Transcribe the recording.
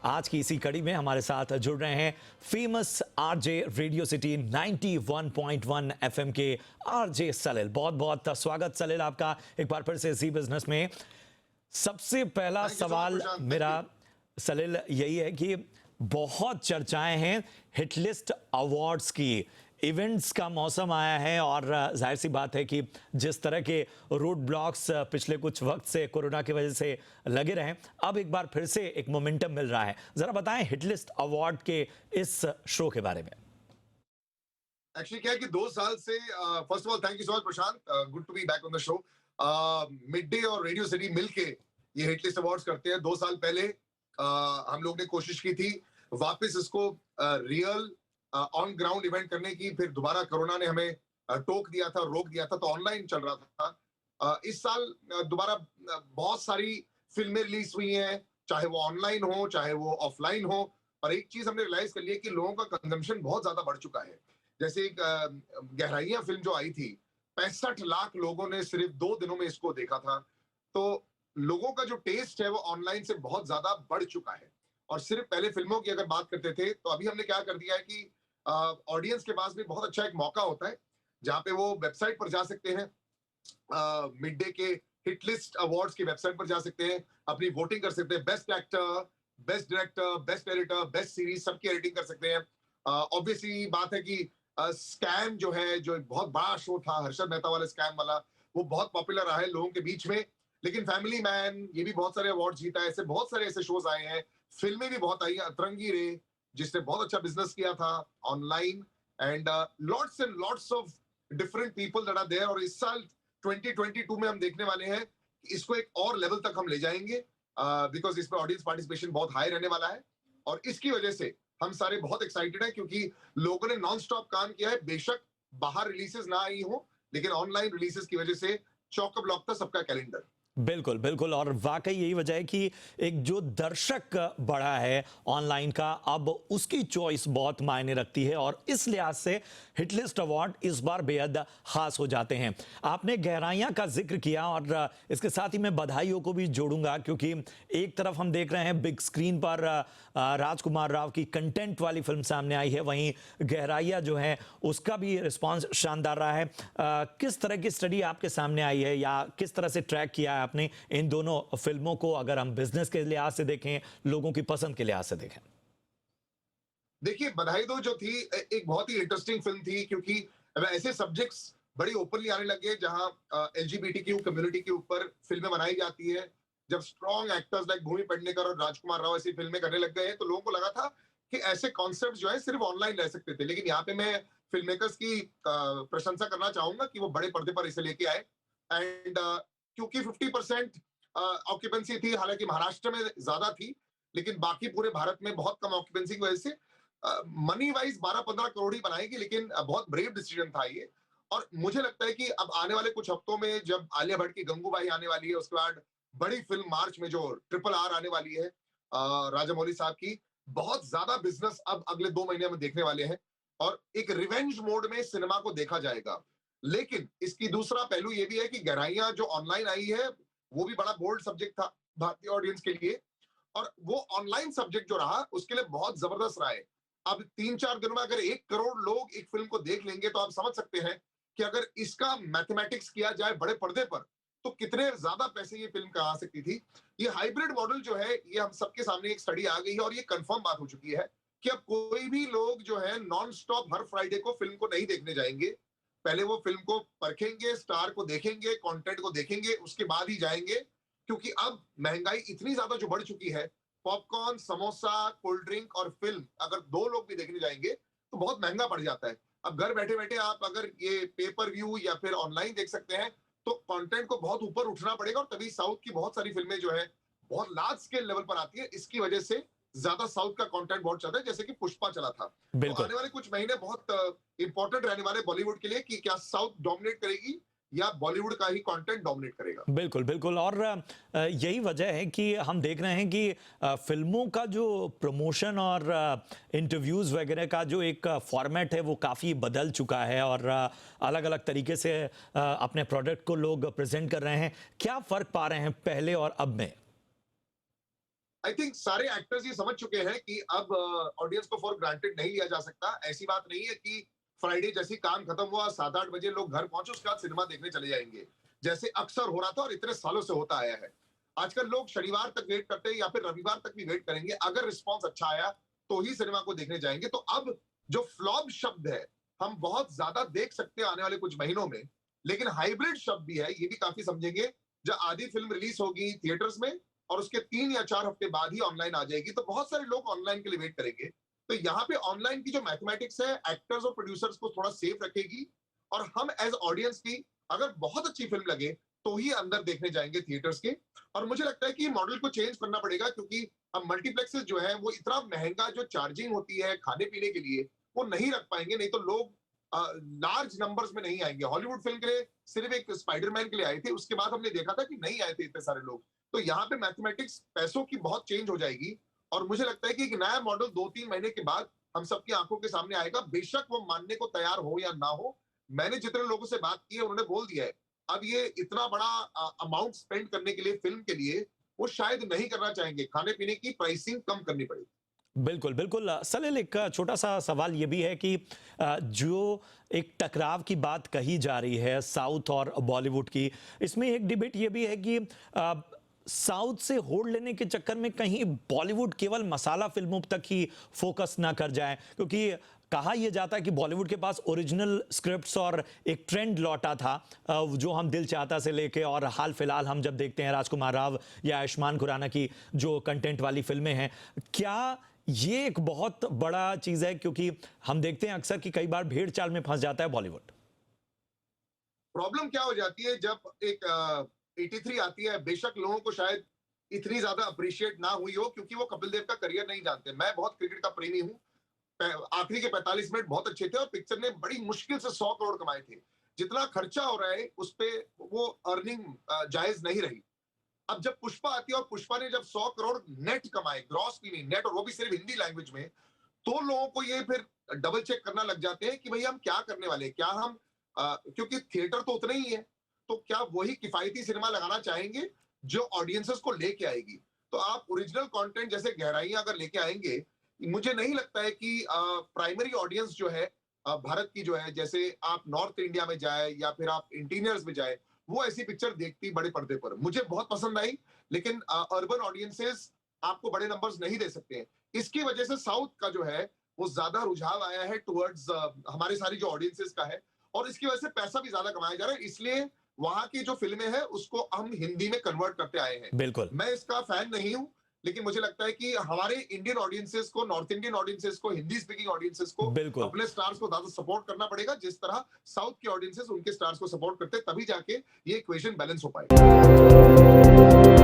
आज की इसी कड़ी में हमारे साथ जुड़ रहे हैं famous RJ radio city 91.1 FM के आरजे सलिल। बहुत बहुत स्वागत सलिल आपका एक बार फिर से जी बिजनेस में। सबसे पहला सवाल मेरा सलिल यही है कि बहुत चर्चाएं हैं हिटलिस्ट अवार्ड्स की। इवेंट्स का मौसम आया है और जाहिर सी बात है कि जिस तरह के रोड ब्लॉक्स पिछले कुछ वक्त से कोरोना की वजह से लगे रहे, अब एक बार फिर से एक मोमेंटम मिल रहा है। जरा बताएं हिटलिस्ट अवार्ड के इस शो के बारे में। एक्चुअली क्या है कि 2 साल से first of all thank you so much Prashant, good to be back on the show. Mid day और रेडियो सिटी मिलके ये हिटलिस्ट अवार्ड्स करते हैं। 2 साल पहले हम लोग ने कोशिश की थी वापस इसको रियल ऑन ग्राउंड इवेंट करने की, फिर दोबारा कोरोना ने हमें टोक दिया था, रोक दिया था, तो ऑनलाइन चल रहा था। इस साल दोबारा बहुत सारी फिल्में रिलीज हुई हैं, चाहे वो ऑनलाइन हो चाहे वो ऑफलाइन हो। और एक चीज हमने रियलाइज कर लिया कि लोगों का कंजम्पशन बहुत ज्यादा बढ़ चुका है। जैसे एक गहराइयां फिल्म जो आई थी, 65 लाख लोगों ने सिर्फ 2 दिनों में इसको देखा था। तो लोगों का जो टेस्ट है वो ऑनलाइन से बहुत ज्यादा बढ़ चुका है। और सिर्फ पहले फिल्मों की अगर बात करते थे, तो अभी हमने क्या कर दिया है कि ऑडियंस के पास भी बहुत अच्छा एक मौका होता है जहां पे वो वेबसाइट पर जा सकते हैं, मिड डे के हिट लिस्ट अवार्ड्स की वेबसाइट पर जा सकते हैं, अपनी वोटिंग कर सकते हैं, best actor, best director, best editor, best series, सबकी एडिटिंग कर सकते हैं। ऑब्वियसली बात है कि स्कैम जो है, जो एक बहुत बड़ा शो था हर्षद मेहता वाला स्कैम वाला, वो बहुत पॉपुलर रहा है लोगों के बीच में। लेकिन फैमिली मैन ये भी बहुत सारे अवार्ड जीता है। ऐसे बहुत सारे ऐसे शोज आए हैं, फिल्में भी बहुत आई हैं। अतरंगी रे जिसने बहुत अच्छा बिजनेस किया था online, and lots and lots of different people that are there. और इस साल 2022 में हम देखने वाले हैं कि इसको एक और लेवल तक हम ले जाएंगे, बिकॉज इसमें ऑडियंस पार्टिसिपेशन बहुत हाई रहने वाला है। और इसकी वजह से हम सारे बहुत एक्साइटेड हैं, क्योंकि लोगों ने नॉन स्टॉप काम किया है। बेशक बाहर रिलीजेस ना आई हो, लेकिन ऑनलाइन रिलीजेस की वजह से चौक ब्लॉक था सबका कैलेंडर। बिल्कुल बिल्कुल, और वाकई यही वजह है कि एक जो दर्शक बढ़ा है ऑनलाइन का, अब उसकी चॉइस बहुत मायने रखती है और इस लिहाज से हिटलिस्ट अवार्ड इस बार बेहद खास हो जाते हैं। आपने गहराइयां का जिक्र किया और इसके साथ ही मैं बधाइयों को भी जोड़ूंगा, क्योंकि एक तरफ हम देख रहे हैं बिग स्क्रीन पर राजकुमार राव की कंटेंट वाली फिल्म सामने आई है, वहीं गहराइयां जो है उसका भी रिस्पॉन्स शानदार रहा है। किस तरह की स्टडी आपके सामने आई है या किस तरह से ट्रैक किया है आपने इन दोनों फिल्मों को, अगर हम बिजनेस के लिहाज से देखें, लोगों की पसंद के लिहाज से देखें? देखिए, बधाई दो जो थी एक बहुत ही इंटरेस्टिंग फिल्म थी, क्योंकि ऐसे सब्जेक्ट्स बड़ी ओपनली आने लगे जहां एलजीबीटीक्यू कम्युनिटी के ऊपर फिल्में बनाई जाती है। जब स्ट्रॉन्ग एक्टर्स लाइक भूमि पेडनेकर और राजकुमार राव ऐसी फिल्में करने लग गए हैं, तो लोगों को लगा था कि ऐसे कॉन्सेप्ट जो है सिर्फ ऑनलाइन रह सकते थे। लेकिन यहाँ पे मैं फिल्म मेकर्स की प्रशंसा करना चाहूंगा कि वो बड़े पर्दे पर इसे लेके आए। एंड क्योंकि 50% ऑक्यूपेंसी थी, हालांकि महाराष्ट्र में ज्यादा थी, लेकिन बाकी पूरे भारत में बहुत कम ऑक्यूपेंसी की वजह से मनी वाइज 12-15 करोड़ ही बनाएगी। लेकिन बहुत ब्रेव डिसीजन था ये। और मुझे लगता है कि अब आने वाले कुछ हफ्तों में जब आलिया भट्ट की गंगूबाई आने वाली है, उसके बाद बड़ी फिल्म मार्च में जो RRR आने वाली है राजामौली साहब की, बहुत ज्यादा बिजनेस अब अगले 2 महीने में देखने वाले हैं और एक रिवेंज मोड में सिनेमा को देखा जाएगा। लेकिन इसकी दूसरा पहलू ये भी है कि गहराइयां जो ऑनलाइन आई है, वो भी बड़ा बोल्ड सब्जेक्ट था भारतीय ऑडियंस के लिए, और वो ऑनलाइन सब्जेक्ट जो रहा उसके लिए बहुत जबरदस्त रहा है। अब 3-4 दिनों में अगर 1 करोड़ लोग एक फिल्म को देख लेंगे, तो आप समझ सकते हैं कि अगर इसका मैथमेटिक्स किया जाए बड़े पर्दे पर, तो कितने ज्यादा पैसे ये फिल्म कमा सकती थी। ये हाइब्रिड मॉडल जो है, ये हम सबके सामने एक स्टडी आ गई है और ये कंफर्म बात हो चुकी है कि अब कोई भी लोग जो है नॉन स्टॉप हर फ्राइडे को फिल्म को नहीं देखने जाएंगे। पहले वो फिल्म को परखेंगे, स्टार को देखेंगे, कंटेंट को देखेंगे, उसके बाद ही जाएंगे। क्योंकि अब महंगाई इतनी ज्यादा जो बढ़ चुकी है, पॉपकॉर्न, समोसा, कोल्ड ड्रिंक और फिल्म अगर 2 लोग भी देखने जाएंगे तो बहुत महंगा पड़ जाता है। अब घर बैठे बैठे आप अगर ये पे पर व्यू या फिर ऑनलाइन देख सकते हैं, तो कंटेंट को बहुत ऊपर उठना पड़ेगा। और तभी साउथ की बहुत सारी फिल्में जो है बहुत लार्ज स्केल लेवल पर आती है। इसकी वजह से ज्यादा साउथ का कंटेंट बहुत चलता है, जैसे कि पुष्पा चला था। तो बिल्कुल आने वाले कुछ महीने बहुत इंपॉर्टेंट रहने वाले बॉलीवुड के लिए कि क्या साउथ डोमिनेट करेगी या बॉलीवुड का ही कंटेंट डोमिनेट करेगा। बिल्कुल बिल्कुल, और यही वजह है कि हम देख रहे हैं कि फिल्मों का जो प्रमोशन और इंटरव्यूज़ वगैरह का जो एक फॉर्मेट है वो काफ़ी बदल चुका है और अलग अलग तरीके से अपने प्रोडक्ट को लोग प्रेजेंट कर रहे हैं। क्या फ़र्क पा रहे हैं पहले और अब में? आई थिंक सारे एक्टर्स ये समझ चुके हैं कि अब ऑडियंस को फॉर ग्रांटेड नहीं लिया जा सकता। ऐसी बात नहीं है कि फ्राइडे जैसी काम खत्म हुआ 7-8 बजे लोग घर पहुंचे उसके बाद सिनेमा देखने चले जाएंगे, जैसे अक्सर हो रहा था और इतने सालों से होता आया है। आजकल लोग शनिवार तक वेट करते हैं या फिर रविवार तक भी वेट करेंगे। अगर रिस्पॉन्स अच्छा आया तो ही सिनेमा को देखने जाएंगे। तो अब जो फ्लॉप शब्द है हम बहुत ज्यादा देख सकते हैं आने वाले कुछ महीनों में, लेकिन हाइब्रिड शब्द भी है, ये भी काफी समझेंगे। जब आधी फिल्म रिलीज होगी थिएटर्स में और उसके 3 या 4 हफ्ते बाद ही ऑनलाइन आ जाएगी, तो बहुत सारे लोग ऑनलाइन के लिए वेट करेंगे। तो यहाँ पे ऑनलाइन की जो मैथमेटिक्स है एक्टर्स और प्रोड्यूसर्स को थोड़ा सेफ रखेगी, और हम एज ऑडियंस की अगर बहुत अच्छी फिल्म लगे तो ही अंदर देखने जाएंगे थिएटर्स के। और मुझे लगता है कि मॉडल को चेंज करना पड़ेगा, क्योंकि अब मल्टीप्लेक्सेस जो है वो इतना महंगा जो चार्जिंग होती है खाने पीने के लिए वो नहीं रख पाएंगे, नहीं तो लोग लार्ज नंबर्स में नहीं आएंगे। हॉलीवुड फिल्म के लिए सिर्फ एक स्पाइडरमैन के लिए आए थे, उसके बाद हमने देखा था कि नहीं आए थे इतने सारे लोग। तो यहाँ पे मैथमेटिक्स पैसों की बहुत चेंज हो जाएगी, और मुझे लगता है कि एक नया मॉडल 2-3 महीने के बाद हम सबकी आंखों के सामने आएगा, बेशक वो मानने को तैयार हो या ना हो। मैंने जितने लोगों से बात की है उन्होंने बोल दिया है अब ये इतना बड़ा अमाउंट स्पेंड करने के लिए फिल्म के लिए वो शायद नहीं करना चाहेंगे, खाने पीने की प्राइसिंग कम करनी पड़ेगी। बिल्कुल, बिल्कुल। सलील, एक छोटा-सा सवाल ये भी है कि जो एक टकराव की बात कही जा रही है साउथ और बॉलीवुड की, इसमें एक डिबेट ये भी है कि साउथ से होड़ लेने के चक्कर में कहीं बॉलीवुड केवल मसाला फिल्मों तक ही फोकस ना कर जाए, क्योंकि कहा यह जाता है कि बॉलीवुड के पास ओरिजिनल स्क्रिप्ट्स और एक ट्रेंड लौटा था, जो हम दिल चाहता से लेके और हाल फिलहाल हम जब देखते हैं राजकुमार राव या आयुष्मान खुराना की जो कंटेंट वाली फिल्में हैं, क्या ये एक बहुत बड़ा चीज है? क्योंकि हम देखते हैं अक्सर कि कई बार भेड़ चाल में फंस जाता है बॉलीवुड। प्रॉब्लम क्या हो जाती है जब एक 83 आती है, बेशक लोगों को शायद इतनी ज्यादा अप्रिशिएट ना हुई हो क्योंकि वो कपिल देव का करियर नहीं जानते। मैं बहुत क्रिकेट का प्रेमी हूँ। आखिरी के 45 मिनट बहुत अच्छे थे और पिक्चर ने बड़ी मुश्किल से 100 करोड़ कमाए थे। जितना खर्चा हो रहा है उस पे वो अर्निंग जायज नहीं रही। अब जब पुष्पा आती है और पुष्पा ने जब 100 करोड़ नेट कमाए, ग्रॉस भी नहीं नेट, और वो भी सिर्फ हिंदी लैंग्वेज में, तो लोगों को ये फिर डबल चेक करना लग जाते हैं कि भाई हम क्या करने वाले हैं, क्या हम क्योंकि थिएटर तो उतना ही है, तो क्या वही किफायती सिनेमा लगाना चाहेंगे जो ऑडियंसेस को लेके आएगी। तो आप ओरिजिनल कंटेंट जैसे गहराइयां अगर लेके आएंगे, मुझे नहीं लगता है कि प्राइमरी ऑडियंस जो है भारत की जो है, जैसे आप नॉर्थ इंडिया में जाए या फिर आप इंटीरियर्स में जाए, वो ऐसी पिक्चर देखती बड़े पर्दे पर। मुझे बहुत पसंद आई, लेकिन अर्बन ऑडियंसेस आपको बड़े नंबर्स नहीं दे सकते हैं। इसकी वजह से साउथ का जो है वो ज्यादा रुझाव आया है टुवर्ड्स हमारे सारी जो ऑडियंसेस का है, और इसकी वजह से पैसा भी ज्यादा कमाया जा रहा है। इसलिए वहां की जो फिल्में हैं उसको हम हिंदी में कन्वर्ट करते आए हैं। बिल्कुल। मैं इसका फैन नहीं हूं, लेकिन मुझे लगता है कि हमारे इंडियन ऑडियंसेस को, नॉर्थ इंडियन ऑडियंसेस को, हिंदी स्पीकिंग ऑडियंसेस को बिल्कुल। अपने स्टार्स को ज्यादा सपोर्ट करना पड़ेगा, जिस तरह साउथ के ऑडियंसेस उनके स्टार्स को सपोर्ट करते, तभी जाके ये इक्वेशन बैलेंस हो पाएगा।